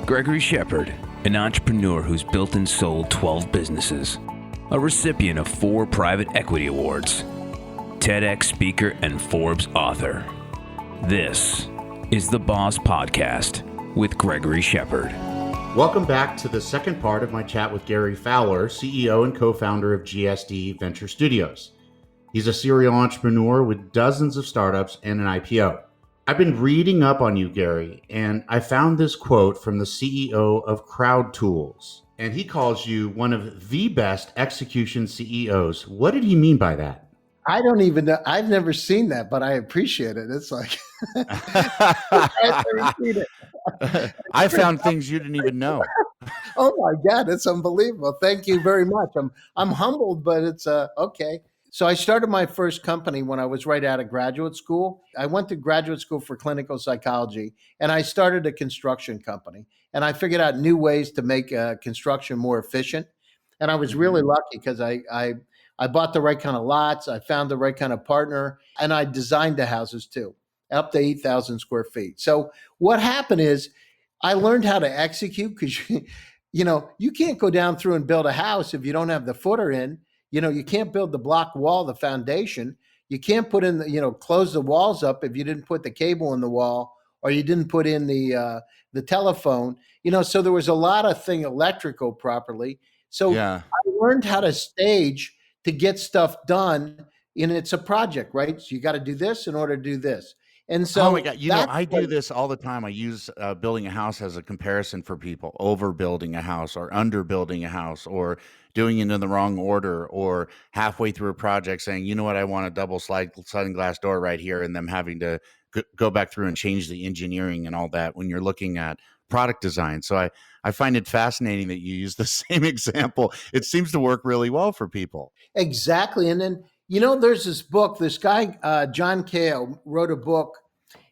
Gregory Shepard, an entrepreneur who's built and sold 12 businesses, a recipient of 4 private equity awards, TEDx speaker, and Forbes author. This is the Boss Podcast with Gregory Shepard. Welcome back to the second part of my chat with Gary Fowler, CEO and co-founder of GSD Venture Studios. He's a serial entrepreneur with dozens of startups and an IPO. I've been reading up on you, Gary, and I found this quote from the CEO of Crowd Tools, and he calls you one of the best execution CEOs. What did he mean by that? I don't even know. I've never seen that, but I appreciate it. It's like, I've never seen it. I found things you didn't even know. Oh my God, it's unbelievable. Thank you very much. I'm humbled, but it's okay. So I started my first company when I was right out of graduate school. I went to graduate school for clinical psychology, and I started a construction company. And I figured out new ways to make construction more efficient. And I was really lucky because I bought the right kind of lots. I found the right kind of partner, and I designed the houses too, up to 8,000 square feet. So what happened is I learned how to execute because, you can't go down through and build a house if you don't have the footer in. You can't build the block wall, the foundation. You can't put in close the walls up if you didn't put the cable in the wall or you didn't put in the telephone. So there was a lot of electrical properly. So yeah. I learned how to stage to get stuff done, and it's a project, right? So you got to do this in order to do this. And so, oh my God, I do this all the time. I use building a house as a comparison for people, overbuilding a house or underbuilding a house, or doing it in the wrong order, or halfway through a project saying, you know what, I want a double sliding glass door right here, and them having to go back through and change the engineering and all that when you're looking at product design. So I find it fascinating that you use the same example. It seems to work really well for people. Exactly. And then, there's this book, this guy, John Cale, wrote a book,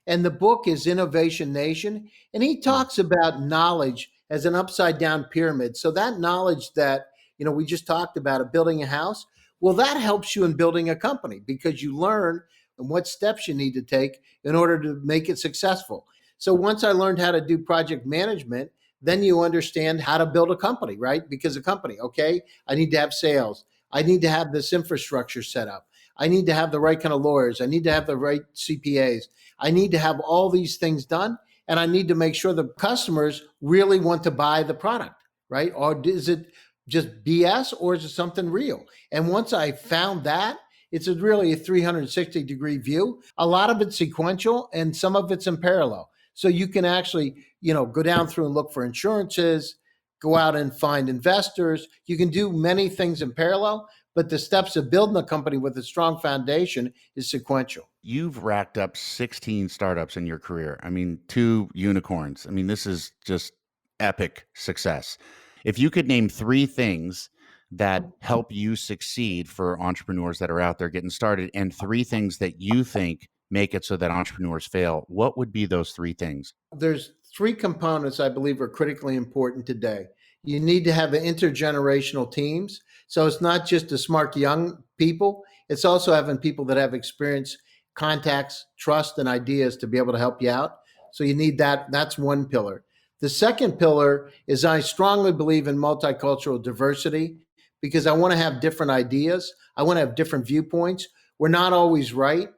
and the book is Innovation Nation. And he talks about knowledge as an upside down pyramid. So that knowledge that, we just talked about of building a house, well, that helps you in building a company because you learn what steps you need to take in order to make it successful. So once I learned how to do project management, then you understand how to build a company, right? Because a company, okay, I need to have sales. I need to have this infrastructure set up. I need to have the right kind of lawyers. I need to have the right CPAs. I need to have all these things done. And I need to make sure the customers really want to buy the product, right? Or is it just BS, or is it something real? And once I found that, it's really a 360-degree view. A lot of it's sequential and some of it's in parallel. So you can actually, go down through and look for insurances, go out and find investors. You can do many things in parallel, but the steps of building a company with a strong foundation is sequential. You've racked up 16 startups in your career. 2 unicorns. This is just epic success. If you could name 3 things that help you succeed for entrepreneurs that are out there getting started, and 3 things that you think make it so that entrepreneurs fail, what would be those 3 things? There's 3 components I believe are critically important today. You need to have intergenerational teams. So it's not just the smart young people. It's also having people that have experience, contacts, trust, and ideas to be able to help you out. So you need that. That's one pillar. The second pillar is I strongly believe in multicultural diversity because I want to have different ideas. I want to have different viewpoints. We're not always right.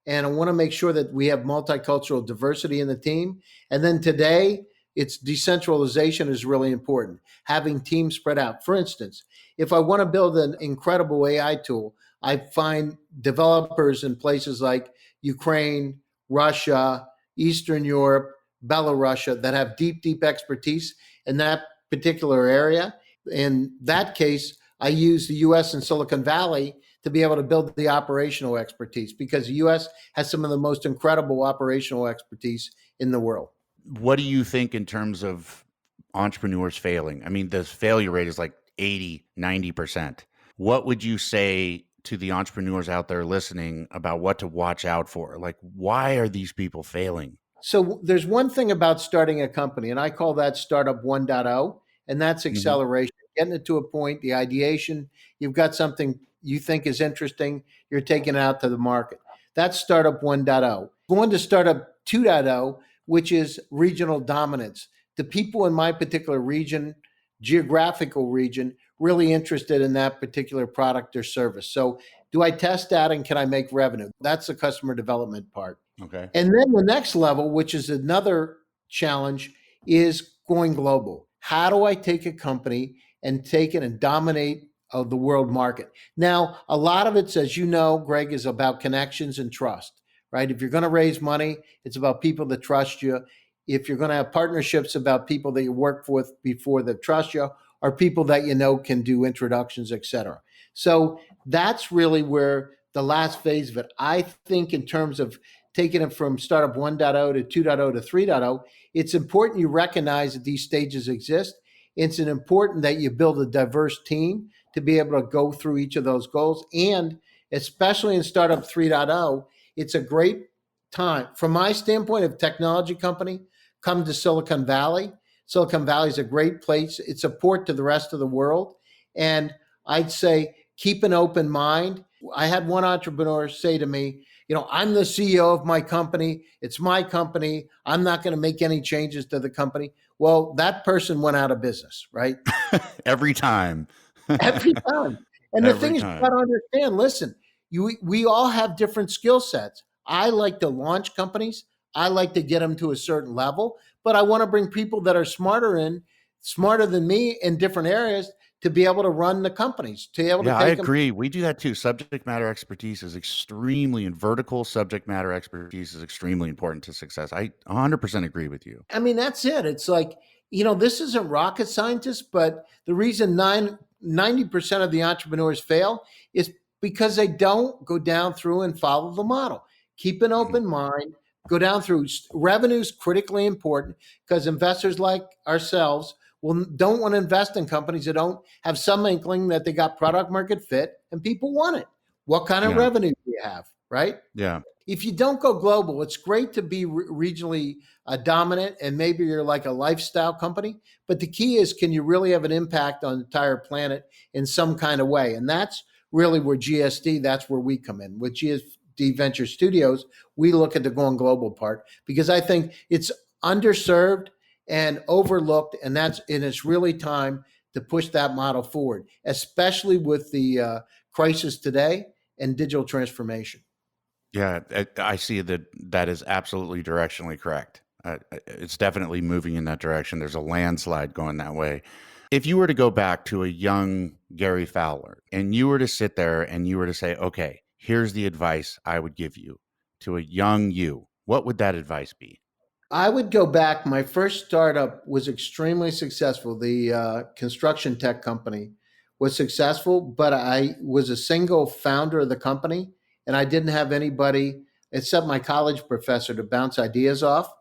And I want to make sure that we have multicultural diversity in the team. And then today, it's decentralization is really important. Having teams spread out. For instance, if I want to build an incredible AI tool, I find developers in places like Ukraine, Russia, Eastern Europe, Belarus that have deep expertise in that particular area. In that case, I use the US and Silicon Valley to be able to build the operational expertise because the US has some of the most incredible operational expertise in the world. What do you think in terms of entrepreneurs failing? The failure rate is like 80, 90%. What would you say to the entrepreneurs out there listening about what to watch out for? Like, why are these people failing? So there's one thing about starting a company, and I call that startup 1.0, and that's acceleration. Getting it to a point, the ideation, you've got something you think is interesting, you're taking it out to the market. That's startup 1.0. Going to startup 2.0, which is regional dominance. the people in my particular region, geographical region, really interested in that particular product or service? So do I test that and can I make revenue? That's the customer development part. Okay. And then the next level, which is another challenge, is going global. How do I take a company and take it and dominate the world market? Now, a lot of it's, as you know, Greg, is about connections and trust, right? If you're going to raise money, it's about people that trust you. If you're going to have partnerships, about people that you work with before that trust you, or people that you know can do introductions, et cetera. So that's really where the last phase of it. I think in terms of taking it from startup 1.0 to 2.0 to 3.0, it's important you recognize that these stages exist. It's important that you build a diverse team to be able to go through each of those goals. And especially in startup 3.0, it's a great time. From my standpoint of technology company, come to Silicon Valley. Silicon Valley is a great place. It's a port to the rest of the world. And I'd say keep an open mind. I had one entrepreneur say to me, I'm the CEO of my company. It's my company. I'm not going to make any changes to the company. Well, that person went out of business, right? Every time. Every time. And the thing is, you got to understand, listen, we all have different skill sets. I like to launch companies. I like to get them to a certain level, but I want to bring people that are smarter than me in different areas to be able to run the companies, to be able to take I agree. We do that too. Subject matter expertise is extremely, and vertical subject matter expertise is extremely important to success. I 100% agree with you. I mean, that's it. It's like, this isn't rocket scientist, but the reason 90% of the entrepreneurs fail is because they don't go down through and follow the model. Keep an open mind, go down through. Revenue is critically important because investors like ourselves don't want to invest in companies that don't have some inkling that they got product market fit and people want it. What kind of revenue do you have, right? Yeah. If you don't go global, it's great to be regionally dominant and maybe you're like a lifestyle company. But the key is, can you really have an impact on the entire planet in some kind of way? And that's really where GSD, that's where we come in. With GSD Venture Studios, we look at the going global part because I think it's underserved and overlooked, and it's really time to push that model forward, especially with the crisis today and digital transformation. Yeah, I see that is absolutely directionally correct. It's definitely moving in that direction. There's a landslide going that way. If you were to go back to a young Gary Fowler and you were to sit there and you were to say, okay, here's the advice I would give you to a young you, what would that advice be? I would go back. My first startup was extremely successful. The construction tech company was successful, but I was a single founder of the company and I didn't have anybody except my college professor to bounce ideas off,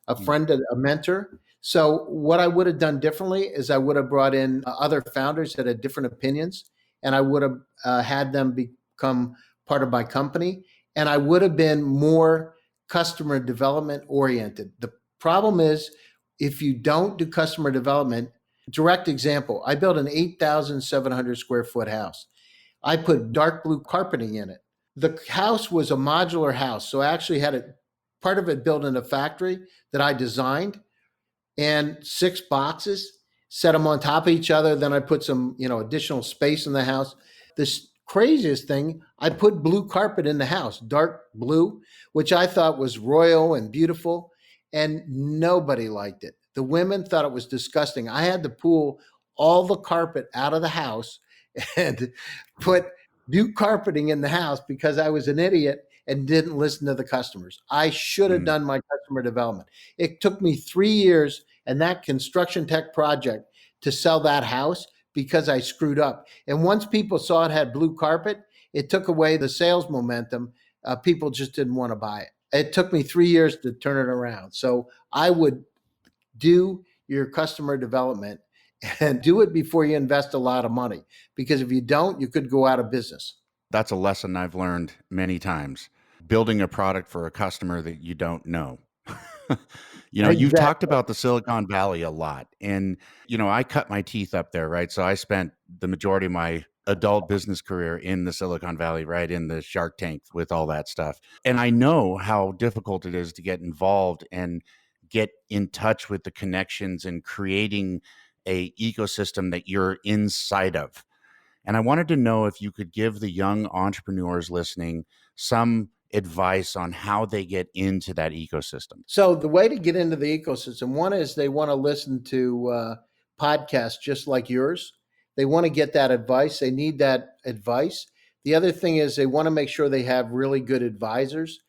a friend, a mentor. So what I would have done differently is I would have brought in other founders that had different opinions and I would have had them become part of my company. And I would have been more customer development oriented. The problem is if you don't do customer development, direct example, I built an 8,700 square foot house. I put dark blue carpeting in it. The house was a modular house. So I actually had part of it built in a factory that I designed and 6 boxes, set them on top of each other. Then I put some, additional space in the house. This craziest thing, I put blue carpet in the house, dark blue, which I thought was royal and beautiful, and nobody liked it. The women thought it was disgusting. I had to pull all the carpet out of the house and put new carpeting in the house because I was an idiot and didn't listen to the customers. I should have done my customer development. It took me 3 years and that construction tech project to sell that house because I screwed up. And once people saw it had blue carpet, it took away the sales momentum. People just didn't want to buy it. It took me 3 years to turn it around. So I would do your customer development and do it before you invest a lot of money. Because if you don't, you could go out of business. That's a lesson I've learned many times. Building a product for a customer that you don't know. You've talked about the Silicon Valley a lot. And, I cut my teeth up there, right? So I spent the majority of my adult business career in the Silicon Valley, right? In the Shark Tank with all that stuff. And I know how difficult it is to get involved and get in touch with the connections and creating a ecosystem that you're inside of. And I wanted to know if you could give the young entrepreneurs listening some advice on how they get into that ecosystem. So the way to get into the ecosystem, one is they want to listen to podcasts just like yours. They want to get that advice. They need that advice. The other thing is they want to make sure they have really good advisors.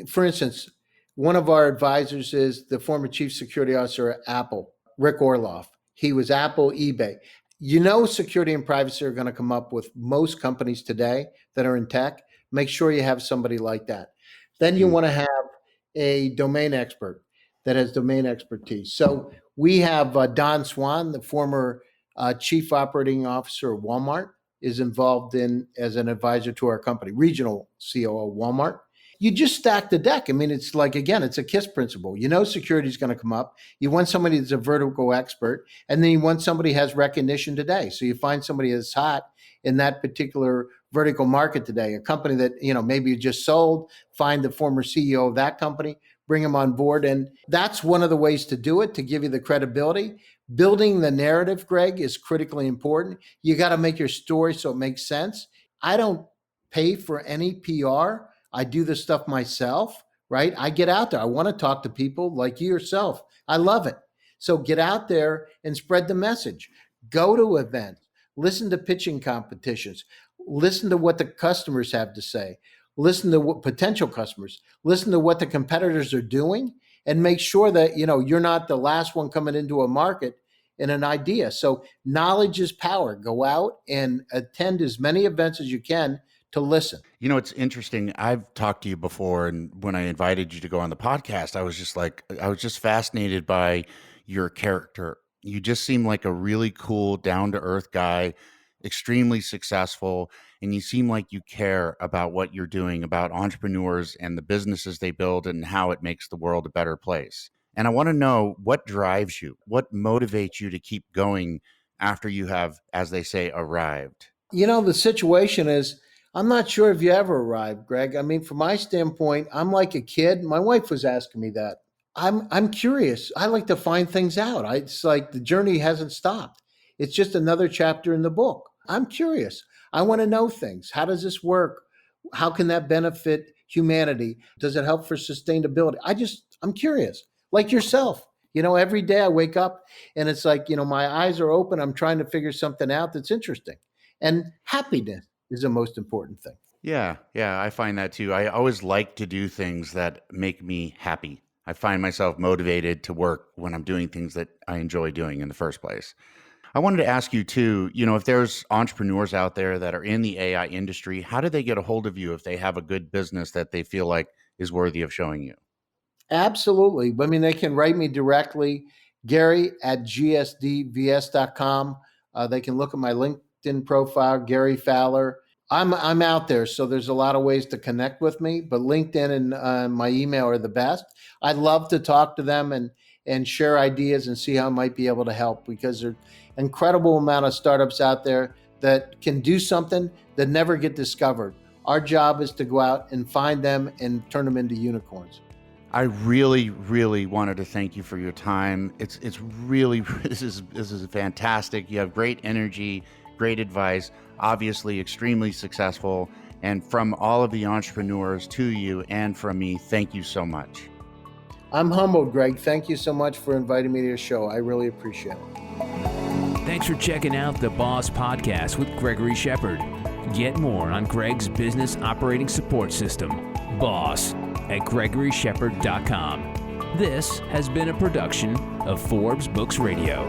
For instance, one of our advisors is the former chief security officer at Apple, Rick Orloff. He was Apple, eBay. You know, security and privacy are going to come up with most companies today that are in tech. Make sure you have somebody like that. Then you want to have a domain expert that has domain expertise. So we have Don Swan, the former chief operating officer of Walmart, is involved in as an advisor to our company, regional COO of Walmart. You just stack the deck. I mean, it's like, again, it's a KISS principle. You know, security is going to come up. You want somebody that's a vertical expert, and then you want somebody who has recognition today. So you find somebody that's hot in that particular vertical market today, a company that, you know, maybe you just sold, find the former CEO of that company, bring them on board. And that's one of the ways to do it, to give you the credibility. Building the narrative, Greg, is critically important. You got to make your story so it makes sense. I don't pay for any PR. I do this stuff myself, right? I get out there. I want to talk to people like you yourself. I love it. So get out there and spread the message. Go to events. Listen to pitching competitions. Listen to what the customers have to say. Listen to what potential customers. Listen to what the competitors are doing, and make sure that, you know, you're not the last one coming into a market in an idea. So knowledge is power. Go out and attend as many events as you can to listen. You know, it's interesting. I've talked to you before, and when I invited you to go on the podcast, I was just fascinated by your character. You just seem like a really cool, down-to-earth guy, extremely successful, and you seem like you care about what you're doing, about entrepreneurs and the businesses they build and how it makes the world a better place. And I want to know what drives you, what motivates you to keep going after you have, as they say, arrived. You know, the situation is, I'm not sure if you ever arrived, Greg. I mean, from my standpoint, I'm like a kid. My wife was asking me that. I'm curious. I like to find things out. It's like the journey hasn't stopped. It's just another chapter in the book. I'm curious. I want to know things. How does this work? How can that benefit humanity? Does it help for sustainability? I'm curious, like yourself. You know, every day I wake up and it's like, you know, my eyes are open. I'm trying to figure something out that's interesting. And happiness is the most important thing. Yeah, I find that too. I always like to do things that make me happy. I find myself motivated to work when I'm doing things that I enjoy doing in the first place. I wanted to ask you too, you know, if there's entrepreneurs out there that are in the AI industry, how do they get a hold of you if they have a good business that they feel like is worthy of showing you? Absolutely. I mean, they can write me directly, Gary at gsdvs.com. They can look at my LinkedIn profile, Gary Fowler. I'm out there, so there's a lot of ways to connect with me, but LinkedIn and my email are the best. I'd love to talk to them and share ideas and see how I might be able to help, because there's an incredible amount of startups out there that can do something that never get discovered. Our job is to go out and find them and turn them into unicorns. I really, really wanted to thank you for your time. It's really, this is fantastic. You have great energy, great advice, obviously extremely successful. And from all of the entrepreneurs to you and from me, thank you so much. I'm humbled, Greg. Thank you so much for inviting me to your show. I really appreciate it. Thanks for checking out the Boss Podcast with Gregory Shepard. Get more on Greg's business operating support system, Boss, at GregoryShepard.com. This has been a production of Forbes Books Radio.